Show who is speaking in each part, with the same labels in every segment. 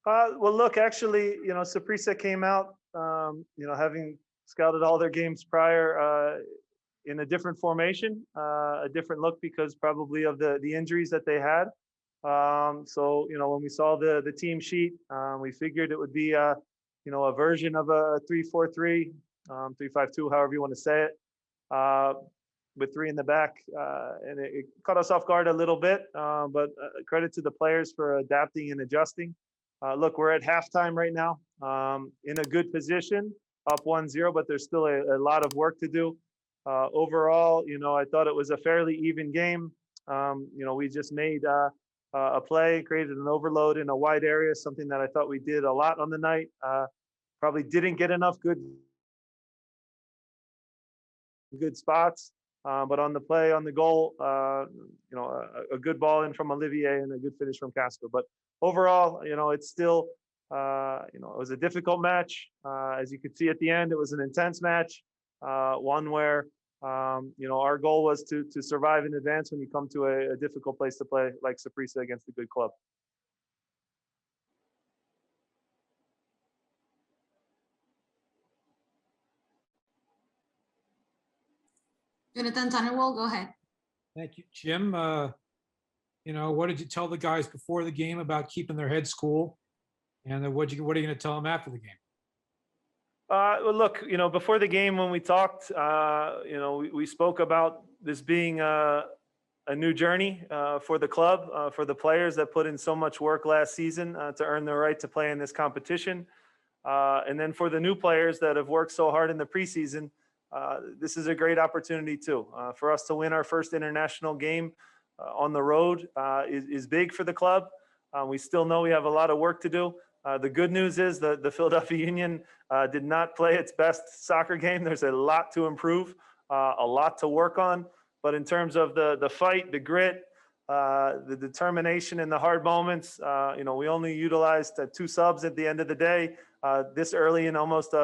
Speaker 1: Well, look, actually, Saprissa came out, having scouted all their games prior in a different formation, a different look because probably of the injuries that they had. So, when we saw the team sheet, we figured it would be, a version of a 3-4-3, 3-5-2, however you want to say it, with three in the back. And it caught us off guard a little bit, but credit to the players for adapting and adjusting. Look, we're at halftime right now, in a good position, up 1-0, but there's still a lot of work to do. Overall, I thought it was a fairly even game. We just made a play, created an overload in a wide area, something that I thought we did a lot on the night. Probably didn't get enough good spots, but on the play, on the goal, a good ball in from Olivier and a good finish from Casper. But overall, it's still, it was a difficult match. As you could see at the end, it was an intense match, one where, our goal was to survive in advance when you come to a difficult place to play like Saprissa against a good club.
Speaker 2: Jonathan Tannerwell, go ahead.
Speaker 3: Thank you, Jim. What did you tell the guys before the game about keeping their heads cool? And what are you going to tell them after the game?
Speaker 1: Well, look, before the game when we talked, we spoke about this being a new journey for the club, for the players that put in so much work last season to earn their right to play in this competition. And then for the new players that have worked so hard in the preseason, this is a great opportunity too. For us to win our first international game on the road is big for the club. We still know we have a lot of work to do. The good news is that the Philadelphia Union did not play its best soccer game. There's a lot to improve, a lot to work on. But in terms of the fight, the grit, the determination in the hard moments, we only utilized 2 subs at the end of the day, this early in almost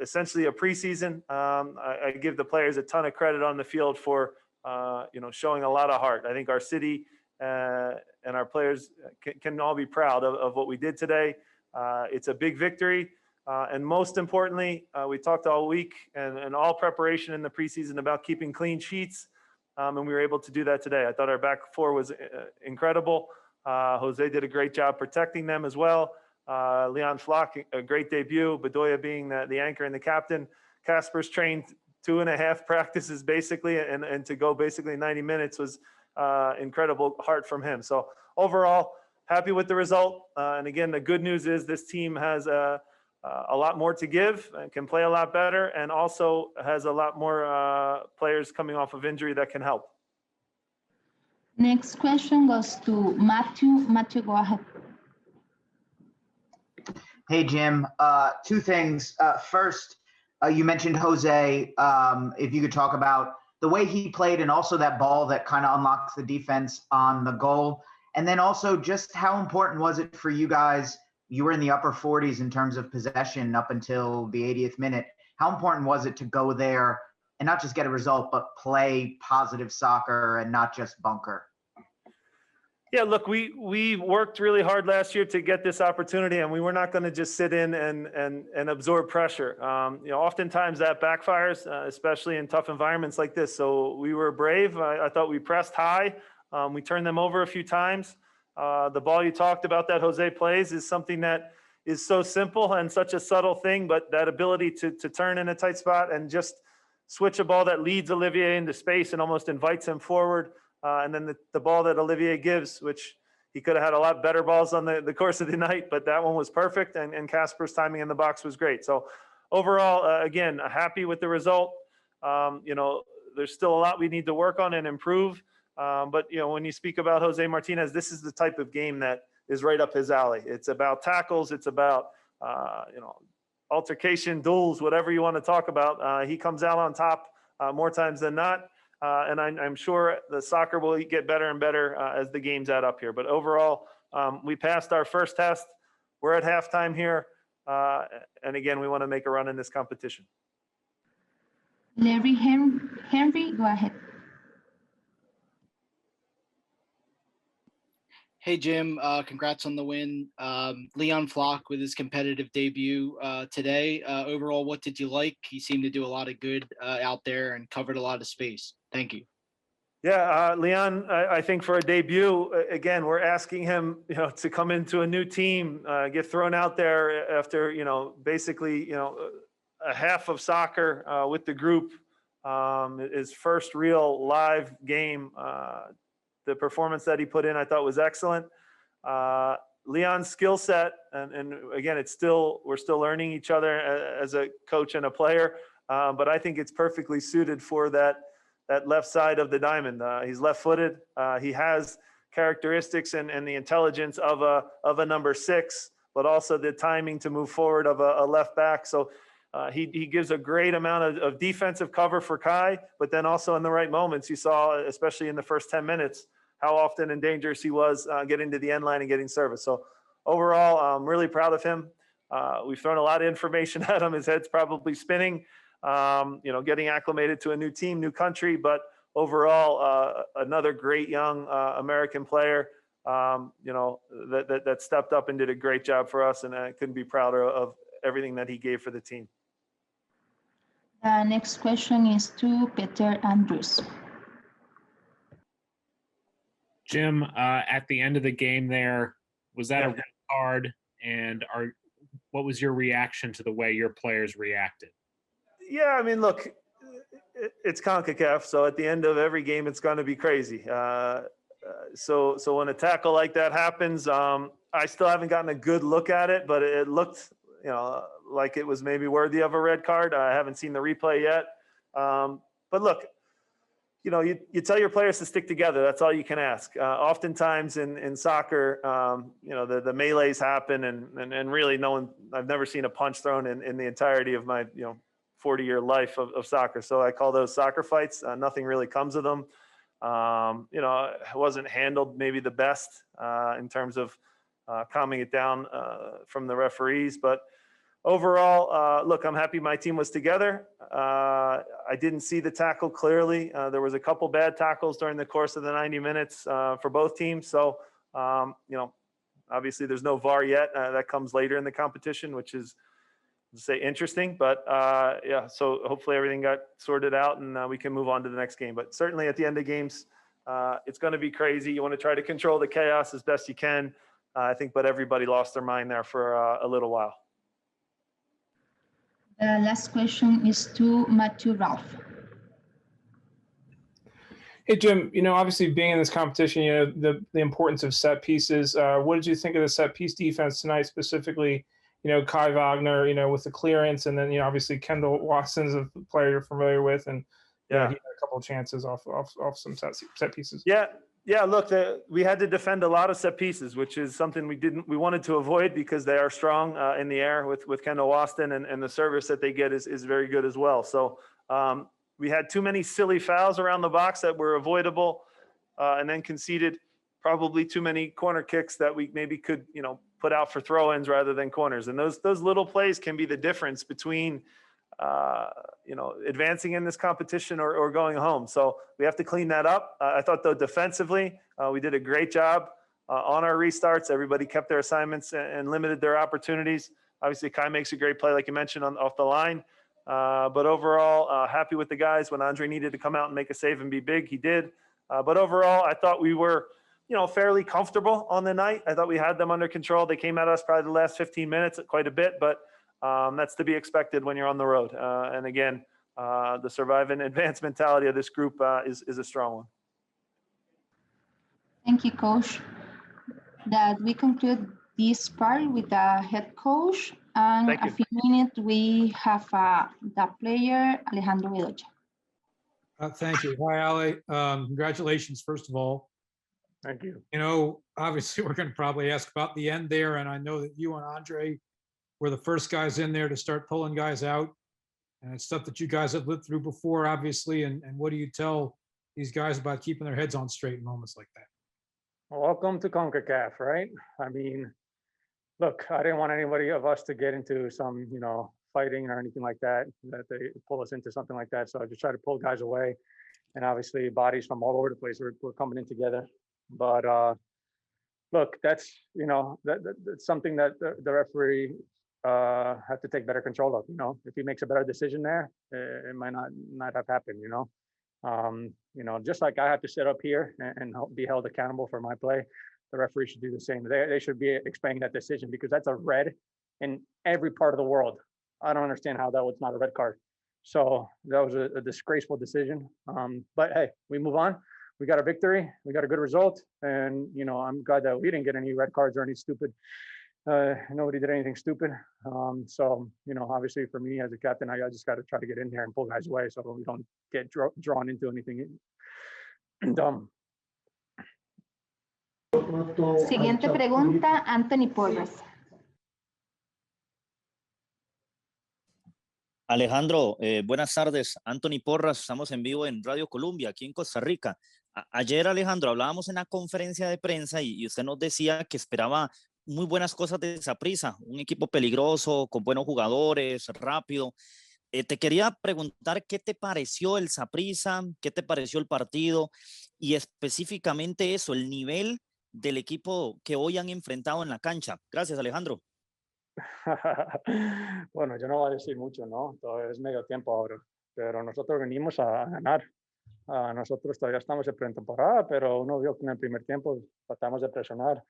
Speaker 1: essentially a preseason. I give the players a ton of credit on the field for, showing a lot of heart. I think our city and our players can all be proud of what we did today. It's a big victory. And most importantly, we talked all week and all preparation in the preseason about keeping clean sheets. And we were able to do that today. I thought our back four was incredible. Jose did a great job protecting them as well. Leon Flock, a great debut. Bedoya being the anchor and the captain. Casper's trained 2.5 practices basically, and to go basically 90 minutes was incredible heart from him. So overall, happy with the result. And again, the good news is this team has a lot more to give and can play a lot better, and also has a lot more players coming off of injury that can help.
Speaker 4: Next question goes to Matthew. Matthew, go ahead.
Speaker 5: Hey, Jim. 2 things. First, you mentioned Jose. If you could talk about the way he played and also that ball that kind of unlocks the defense on the goal. And then also just how important was it for you guys? You were in the upper 40s in terms of possession up until the 80th minute. How important was it to go there and not just get a result, but play positive soccer and not just bunker?
Speaker 1: Yeah, look, we worked really hard last year to get this opportunity, and we were not going to just sit in and absorb pressure. Oftentimes that backfires, especially in tough environments like this. So we were brave. I thought we pressed high. We turned them over a few times. The ball you talked about that Jose plays is something that is so simple and such a subtle thing, but that ability to turn in a tight spot and just switch a ball that leads Olivier into space and almost invites him forward. And then the ball that Olivier gives, which he could have had a lot better balls on the course of the night, but that one was perfect. And Casper's timing in the box was great. So overall, again, happy with the result. There's still a lot we need to work on and improve. But when you speak about Jose Martinez, this is the type of game that is right up his alley. It's about tackles. It's about, altercation, duels, whatever you want to talk about. He comes out on top more times than not. And I'm sure the soccer will get better and better as the games add up here. But overall, we passed our first test. We're at halftime here. And again, we want to make a run in this competition.
Speaker 4: Larry Henry, go ahead.
Speaker 6: Hey, Jim, congrats on the win. Leon Flock with his competitive debut today. Overall, what did you like? He seemed to do a lot of good out there and covered a lot of space. Thank you.
Speaker 1: Yeah, Leon, I think for a debut, again, we're asking him, to come into a new team, get thrown out there after, basically, a half of soccer with the group. His first real live game. The performance that he put in, I thought was excellent. Leon's skill set, and again, we're still learning each other as a coach and a player. But I think it's perfectly suited for that left side of the diamond. He's left-footed. He has characteristics and the intelligence of a number 6, but also the timing to move forward of a left back. So he gives a great amount of defensive cover for Kai, but then also in the right moments, you saw, especially in the first 10 minutes, how often and dangerous he was getting to the end line and getting service. So overall, I'm really proud of him. We've thrown a lot of information at him. His head's probably spinning, getting acclimated to a new team, new country, but overall, another great young American player, that stepped up and did a great job for us. And I couldn't be prouder of everything that he gave for the team.
Speaker 4: The next question is to Peter Andrews.
Speaker 7: Jim, at the end of the game there, was that a red card? And what was your reaction to the way your players reacted?
Speaker 1: Yeah, I mean, look, it's CONCACAF, so at the end of every game, it's going to be crazy. So when a tackle like that happens, I still haven't gotten a good look at it, but it looked, like it was maybe worthy of a red card. I haven't seen the replay yet. But look, you tell your players to stick together. That's all you can ask. Oftentimes in soccer, the melees happen and really I've never seen a punch thrown in the entirety of my, 40-year life of soccer. So I call those soccer fights. Nothing really comes of them. It wasn't handled maybe the best in terms of calming it down from the referees. But overall, look, I'm happy my team was together. I didn't see the tackle clearly. There was a couple bad tackles during the course of the 90 minutes for both teams. So, obviously there's no VAR yet. That comes later in the competition, which is, to say, interesting. But yeah, so hopefully everything got sorted out and we can move on to the next game. But certainly at the end of games, it's going to be crazy. You want to try to control the chaos as best you can. I think, but everybody lost their mind there for a little while.
Speaker 4: The last question is to Matthew Ralph.
Speaker 8: Hey, Jim, obviously being in this competition, the importance of set pieces. What did you think of the set piece defense tonight, specifically, Kai Wagner, with the clearance, and then, obviously Kendall Watson's a player you're familiar with, and he had a couple of chances off some set pieces.
Speaker 1: Yeah, look, we had to defend a lot of set pieces, which is something we wanted to avoid because they are strong in the air with Kendall Waston, and the service that they get is very good as well. So we had too many silly fouls around the box that were avoidable, and then conceded probably too many corner kicks that we maybe could, put out for throw-ins rather than corners. And those little plays can be the difference between advancing in this competition or going home. So we have to clean that up. I thought, though, defensively, we did a great job on our restarts. Everybody kept their assignments and limited their opportunities. Obviously, Kai makes a great play, like you mentioned, off the line. But overall, happy with the guys. When Andre needed to come out and make a save and be big, he did. But overall, I thought we were, fairly comfortable on the night. I thought we had them under control. They came at us probably the last 15 minutes quite a bit, but that's to be expected when you're on the road. And again, the survive and advance mentality of this group is a strong one.
Speaker 4: Thank you, Coach. That we conclude this part with the head coach. And a few minutes, we have the player, Alejandro Bedoya.
Speaker 3: Thank you. Hi, Ale. Congratulations, first of all.
Speaker 1: Thank you.
Speaker 3: Obviously, we're going to probably ask about the end there. And I know that you and Andre were the first guys in there to start pulling guys out. And it's stuff that you guys have lived through before, obviously. And what do you tell these guys about keeping their heads on straight in moments like that?
Speaker 9: Welcome to CONCACAF, right? I mean, look, I didn't want anybody of us to get into some, fighting or anything like that they pull us into something like that. So I just try to pull guys away. And obviously bodies from all over the place were coming in together. But look, that's that's something that the referee have to take better control of. If he makes a better decision there, it might not have happened. Just like I have to sit up here and be held accountable for my play, the referee should do the same. They should be explaining that decision, because that's a red in every part of the world. I don't understand how that was not a red card. So that was a disgraceful decision. But hey, we move on. We got a victory. We got a good result. And, I'm glad that we didn't get any red cards or any stupid. Nobody did anything stupid. So, obviously for me as a captain, I just got to try to get in there and pull guys away so we don't get drawn into anything dumb.
Speaker 4: Siguiente pregunta, Anthony Porras.
Speaker 10: Alejandro, buenas tardes. Anthony Porras, estamos en vivo en Radio Colombia, aquí en Costa Rica. Ayer, Alejandro, hablábamos en la conferencia de prensa y usted nos decía que esperaba muy buenas cosas de Saprissa, un equipo peligroso, con buenos jugadores, rápido. Te quería preguntar qué te pareció el Saprissa, qué te pareció el partido y específicamente eso, el nivel del equipo que hoy han enfrentado en la cancha. Gracias, Alejandro.
Speaker 9: Bueno, yo no voy a decir mucho, ¿no? Todavía es medio tiempo ahora, pero nosotros venimos a ganar. Nosotros todavía estamos en pretemporada, pero uno vio que en el primer tiempo tratamos de presionar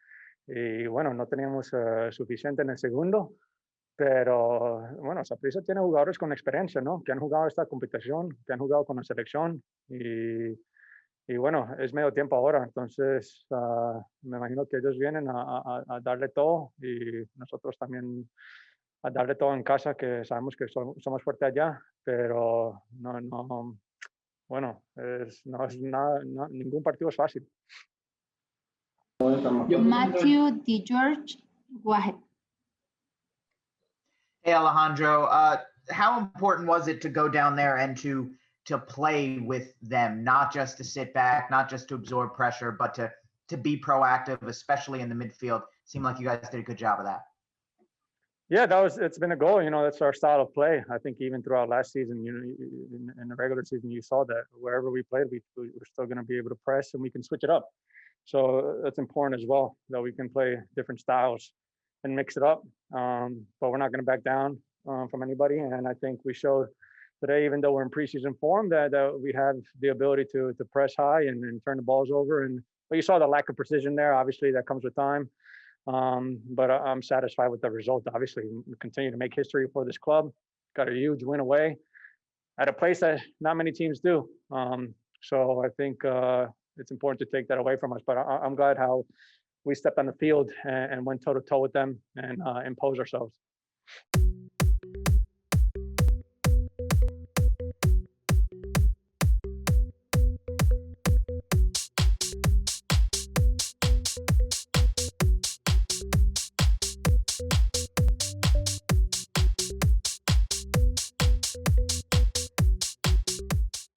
Speaker 9: y bueno, no teníamos suficiente en el segundo, pero bueno, Saprissa tiene jugadores con experiencia, ¿no? Que han jugado esta competición, que han jugado con la selección y bueno, es medio tiempo ahora, entonces me imagino que ellos vienen a darle todo y nosotros también a darle todo en casa, que sabemos que somos fuertes allá, pero ningún partido es fácil.
Speaker 4: Matthew DeGeorge, go ahead.
Speaker 5: Hey, Alejandro, how important was it to go down there and to play with them, not just to sit back, not just to absorb pressure, but to be proactive, especially in the midfield? Seemed like you guys did a good job of that.
Speaker 9: Yeah, it's been a goal. That's our style of play. I think even throughout last season, in the regular season, you saw that wherever we played, we're still going to be able to press and we can switch it up. So that's important as well, that we can play different styles and mix it up. But we're not going to back down from anybody. And I think we showed today, even though we're in preseason form, that we have the ability to press high and turn the balls over. But you saw the lack of precision there. Obviously, that comes with time. But I'm satisfied with the result. Obviously, we continue to make history for this club. Got a huge win away at a place that not many teams do. So I think it's important to take that away from us. But I'm glad how we stepped on the field and went toe-to-toe with them and imposed ourselves.